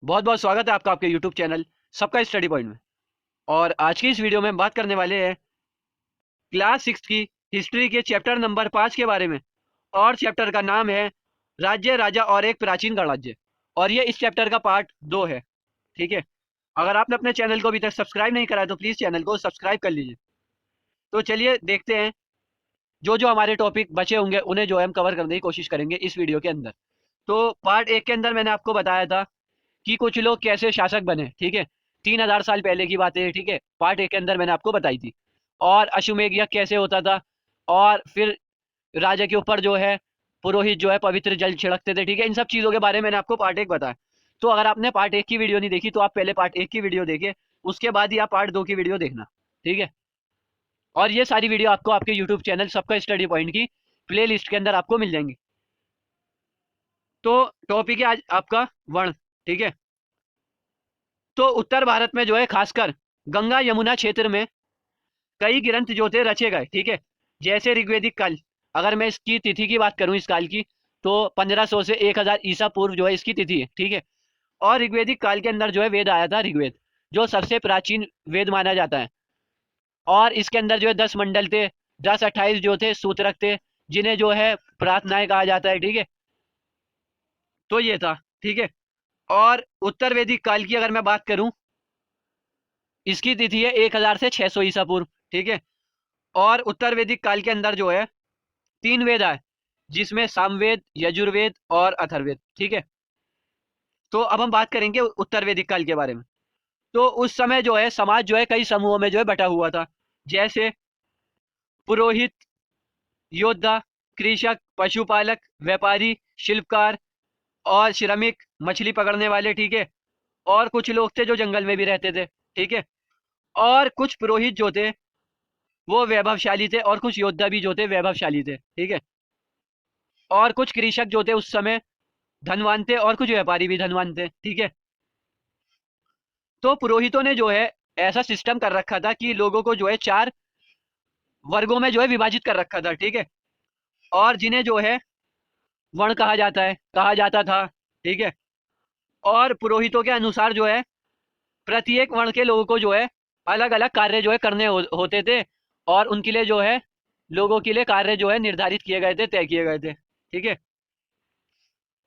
बहुत बहुत स्वागत है आपका आपके यूट्यूब चैनल सबका स्टडी पॉइंट में। और आज की इस वीडियो में हम बात करने वाले हैं क्लास 6 की हिस्ट्री के चैप्टर नंबर 5 के बारे में। और चैप्टर का नाम है राज्य राजा और एक प्राचीन गणराज्य। और ये इस चैप्टर का पार्ट 2 है। ठीक है, अगर आपने अपने चैनल को अभी तक सब्सक्राइब नहीं करा है तो प्लीज़ चैनल को सब्सक्राइब कर लीजिए। तो चलिए देखते हैं, जो जो हमारे टॉपिक बचे होंगे उन्हें जो है हम कवर करने की कोशिश करेंगे इस वीडियो के अंदर। तो पार्ट 1 के अंदर मैंने आपको बताया था कि कुछ लोग कैसे शासक बने। ठीक है, 3000 साल पहले की बात है। ठीक है, पार्ट 1 के अंदर मैंने आपको बताई थी। और अश्वमेध यज्ञ कैसे होता था, और फिर राजा के ऊपर जो है पुरोहित जो है पवित्र जल छिड़कते थे। ठीक है, इन सब चीज़ों के बारे में मैंने आपको पार्ट 1 बताया। तो अगर आपने पार्ट 1 की वीडियो नहीं देखी तो आप पहले पार्ट 1 की वीडियो देखिए, उसके बाद ही आप पार्ट 2 की वीडियो देखना। ठीक है, और ये सारी वीडियो आपको आपके यूट्यूब चैनल सबका स्टडी पॉइंट की प्ले लिस्ट के अंदर आपको मिल जाएंगी। तो टॉपिक है आज आपका वर्ण। ठीक है, तो उत्तर भारत में जो है खासकर गंगा यमुना क्षेत्र में कई ग्रंथ जो थे रचे गए। ठीक है, जैसे ऋग्वेदिक काल, अगर मैं इसकी तिथि की बात करूं इस काल की, तो 1500 से 1000 ईसा पूर्व जो है इसकी तिथि है। ठीक है, और ऋग्वेदिक काल के अंदर जो है वेद आया था, ऋग्वेद जो सबसे प्राचीन वेद माना जाता है। और इसके अंदर जो है 10 मंडल थे, 10-28 जो थे सूत्रक थे, जिन्हें जो है प्रार्थनाएं कहा जाता है। ठीक है, तो ये था। ठीक है, और उत्तर वैदिक काल की अगर मैं बात करूं, इसकी तिथि है 1000 से 600 ईसा पूर्व। ठीक है, और उत्तर वैदिक काल के अंदर जो है 3 वेद आए, जिसमें सामवेद, यजुर्वेद और अथर्ववेद। ठीक है, तो अब हम बात करेंगे उत्तर वैदिक काल के बारे में। तो उस समय जो है समाज जो है कई समूहों में जो है बटा हुआ था, जैसे पुरोहित, योद्धा, कृषक, पशुपालक, व्यापारी, शिल्पकार और श्रमिक, मछली पकड़ने वाले। ठीक है, और कुछ लोग थे जो जंगल में भी रहते थे। ठीक है, और कुछ पुरोहित जो थे वो वैभवशाली थे, और कुछ योद्धा भी जो थे वैभवशाली थे। ठीक है, और कुछ कृषक जो थे उस समय धनवान थे, और कुछ व्यापारी भी धनवान थे। ठीक है, तो पुरोहितों ने जो है ऐसा सिस्टम कर रखा था कि लोगों को जो है 4 वर्गों में जो है विभाजित कर रखा था। ठीक है, और जिन्हें जो है वर्ण कहा जाता था। ठीक है, और पुरोहितों के अनुसार जो है प्रत्येक वर्ण के लोगों को जो है अलग अलग कार्य जो है करने होते थे, और उनके लिए जो है लोगों के लिए कार्य जो है निर्धारित किए गए थे, तय किए गए थे। ठीक है,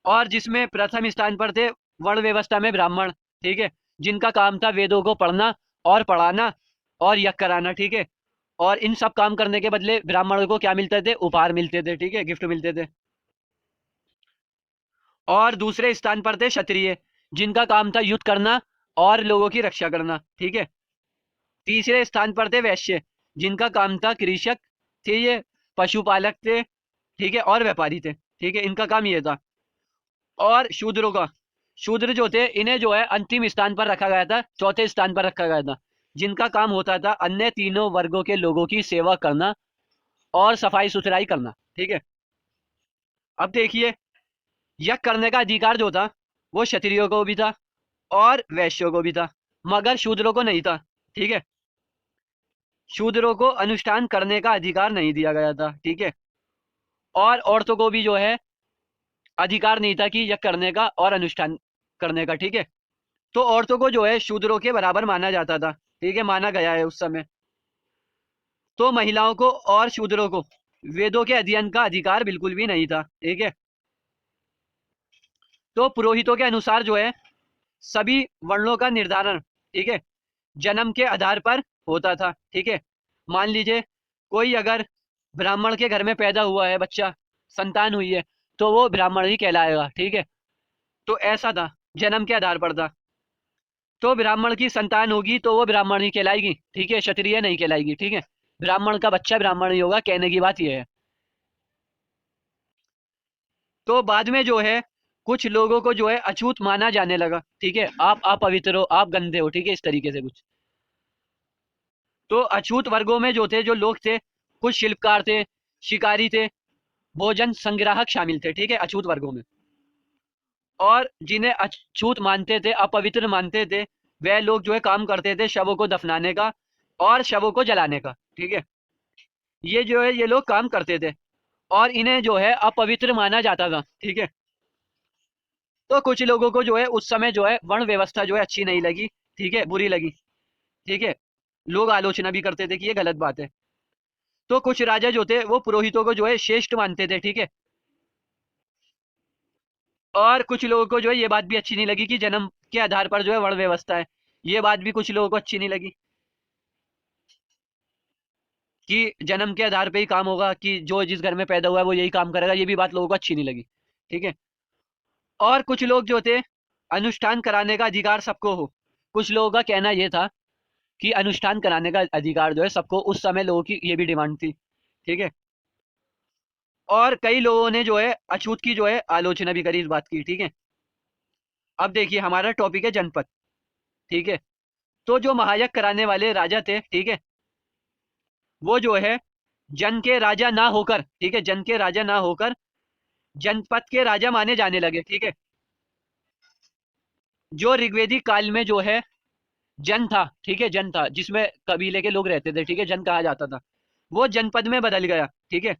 और जिसमें प्रथम स्थान पर थे वर्ण व्यवस्था में ब्राह्मण। ठीक है, जिनका काम था वेदों को पढ़ना और पढ़ाना और यज्ञ कराना। ठीक है, और इन सब काम करने के बदले ब्राह्मणों को क्या मिलते थे, उपहार मिलते थे। ठीक है, गिफ्ट मिलते थे। और दूसरे स्थान पर थे क्षत्रिय, जिनका काम था युद्ध करना और लोगों की रक्षा करना। ठीक है, तीसरे स्थान पर थे वैश्य, जिनका काम था कृषक थे ये, पशुपालक थे। ठीक है, और व्यापारी थे। ठीक है, इनका काम ये था। और शूद्रों का, शूद्र जो थे इन्हें जो है अंतिम स्थान पर रखा गया था, चौथे स्थान पर रखा गया था, जिनका काम होता था अन्य तीनों वर्गों के लोगों की सेवा करना और सफाई सुथराई करना। ठीक है, अब देखिए, यज्ञ करने का अधिकार जो था वो क्षत्रियों को भी था और वैश्यों को भी था, मगर शूद्रों को नहीं था। ठीक है, शूद्रों को अनुष्ठान करने का अधिकार नहीं दिया गया था। ठीक है, और औरतों को भी जो है अधिकार नहीं था कि यज्ञ करने का और अनुष्ठान करने का। ठीक है, तो औरतों को जो है शूद्रों के बराबर माना जाता था। ठीक है, माना गया है उस समय। तो महिलाओं को और शूद्रों को वेदों के अध्ययन का अधिकार बिल्कुल भी नहीं था। ठीक है, तो पुरोहितों के अनुसार जो है सभी वर्णों का निर्धारण, ठीक है, जन्म के आधार पर होता था। ठीक है, मान लीजिए कोई अगर ब्राह्मण के घर में पैदा हुआ है बच्चा, संतान हुई है, तो वो ब्राह्मण ही कहलाएगा। ठीक है, तो ऐसा था, जन्म के आधार पर था। तो ब्राह्मण की संतान होगी तो वो ब्राह्मण ही कहलाएगी। ठीक है, क्षत्रिय नहीं कहलाएगी। ठीक है, ब्राह्मण का बच्चा ब्राह्मण ही होगा, कहने की बात यह है। तो बाद में जो है कुछ लोगों को जो है अछूत माना जाने लगा। ठीक है, आप अपवित्र हो, आप गंदे हो। ठीक है, इस तरीके से कुछ। तो अछूत वर्गों में जो थे, जो लोग थे, कुछ शिल्पकार थे, शिकारी थे, भोजन संग्राहक शामिल थे। ठीक है, अछूत वर्गों में। और जिन्हें अछूत मानते थे, अपवित्र मानते थे, वह लोग जो है काम करते थे शवों को दफनाने का और शवों को जलाने का। ठीक है, ये जो है ये लोग काम करते थे, और इन्हें जो है अपवित्र माना जाता था। ठीक है, तो कुछ लोगों को जो है उस समय जो है वर्ण व्यवस्था जो है अच्छी नहीं लगी, ठीक है, बुरी लगी, ठीक है। लोग आलोचना भी करते थे कि ये गलत बात है। तो कुछ राजा जो थे वो पुरोहितों को जो है श्रेष्ठ मानते थे, ठीक है। और कुछ लोगों को जो है ये बात भी अच्छी नहीं लगी कि जन्म के आधार पर जो है वर्ण व्यवस्था है, ये बात भी कुछ लोगों को अच्छी नहीं लगी कि जन्म के आधार पे ही काम होगा, कि जो जिस घर में पैदा हुआ है वो यही काम करेगा, ये भी बात लोगों को अच्छी नहीं लगी, ठीक है। और कुछ लोग जो थे अनुष्ठान कराने का अधिकार सबको हो, कुछ लोगों का कहना यह था कि अनुष्ठान कराने का अधिकार जो है सबको, उस समय लोगों की ये भी डिमांड थी, ठीक है। और कई लोगों ने जो है अछूत की जो है आलोचना भी करी इस बात की, ठीक है। अब देखिए हमारा टॉपिक है जनपद, ठीक है। तो जो महायज्ञ कराने वाले राजा थे, ठीक है, वो जो है जन के राजा ना होकर, ठीक है, जन के राजा ना होकर जनपद के राजा माने जाने लगे, ठीक है। जो ऋग्वेदिक काल में जो है जन था, ठीक है, जन था जिसमें कबीले के लोग रहते थे, ठीक है, जन कहा जाता था, वो जनपद में बदल गया, ठीक है।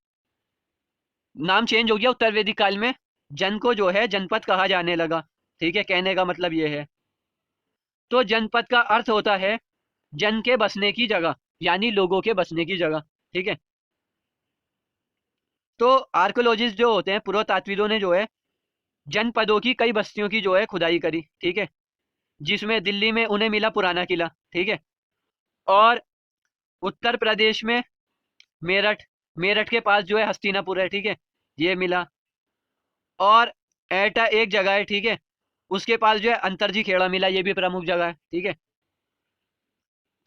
नाम चेंज हो गया उत्तर वैदिक काल में, जन को जो है जनपद कहा जाने लगा, ठीक है। कहने का मतलब ये है, तो जनपद का अर्थ होता है जन के बसने की जगह, यानी लोगों के बसने की जगह, ठीक है। तो आर्कोलॉजिस्ट जो होते हैं, पुरातात्विदों ने जो है जनपदों की कई बस्तियों की जो है खुदाई करी, ठीक है। जिसमें दिल्ली में उन्हें मिला पुराना किला, ठीक है। और उत्तर प्रदेश में मेरठ, मेरठ के पास जो है हस्तिनापुर है, ठीक है, ये मिला। और एटा एक जगह है, ठीक है, उसके पास जो है अंतरजी खेड़ा मिला, ये भी प्रमुख जगह है, ठीक है।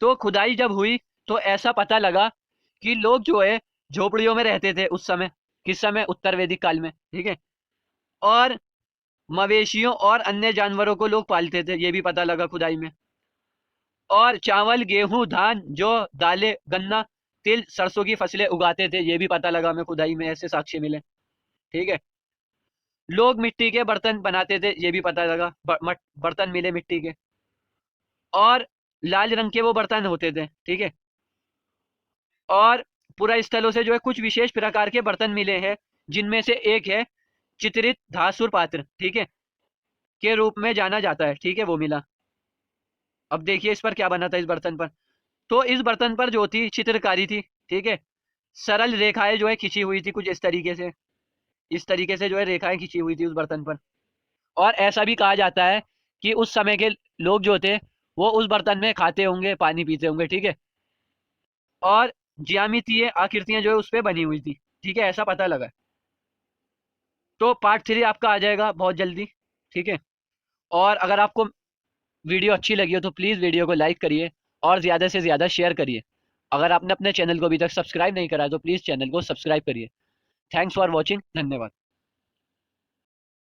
तो खुदाई जब हुई तो ऐसा पता लगा कि लोग जो है झोपड़ियों में रहते थे उस समय, किस समय, उत्तर वैदिक काल में, ठीक है। और मवेशियों और अन्य जानवरों को लोग पालते थे, ये भी पता लगा खुदाई में। और चावल, गेहूं, धान, जौ, दालें, गन्ना, तिल, सरसों की फसलें उगाते थे, ये भी पता लगा हमें खुदाई में, ऐसे साक्ष्य मिले, ठीक है। लोग मिट्टी के बर्तन बनाते थे, ये भी पता लगा, बर्तन मिले मिट्टी के, और लाल रंग के वो बर्तन होते थे, ठीक है। और पुरा स्थलों से जो है कुछ विशेष प्रकार के बर्तन मिले हैं, जिनमें से एक है चित्रित धासुर पात्र, ठीक है, के रूप में जाना जाता है, ठीक है, वो मिला। अब देखिए इस पर क्या बना था, इस बर्तन पर, तो इस बर्तन पर जो थी चित्रकारी थी, ठीक है। सरल रेखाएं जो है खिंची हुई थी कुछ इस तरीके से, इस तरीके से जो है रेखाएं खिंची हुई थी उस बर्तन पर। और ऐसा भी कहा जाता है कि उस समय के लोग जो थे वो उस बर्तन में खाते होंगे, पानी पीते होंगे, ठीक है। और ज्यामितीय आकृतियां जो है उस पर बनी हुई थी, ठीक है, ऐसा पता लगा। तो पार्ट 3 आपका आ जाएगा बहुत जल्दी, ठीक है। और अगर आपको वीडियो अच्छी लगी हो तो प्लीज़ वीडियो को लाइक करिए और ज़्यादा से ज़्यादा शेयर करिए। अगर आपने अपने चैनल को अभी तक सब्सक्राइब नहीं करा है तो प्लीज़ चैनल को सब्सक्राइब करिए। थैंक्स फॉर वॉचिंग, धन्यवाद।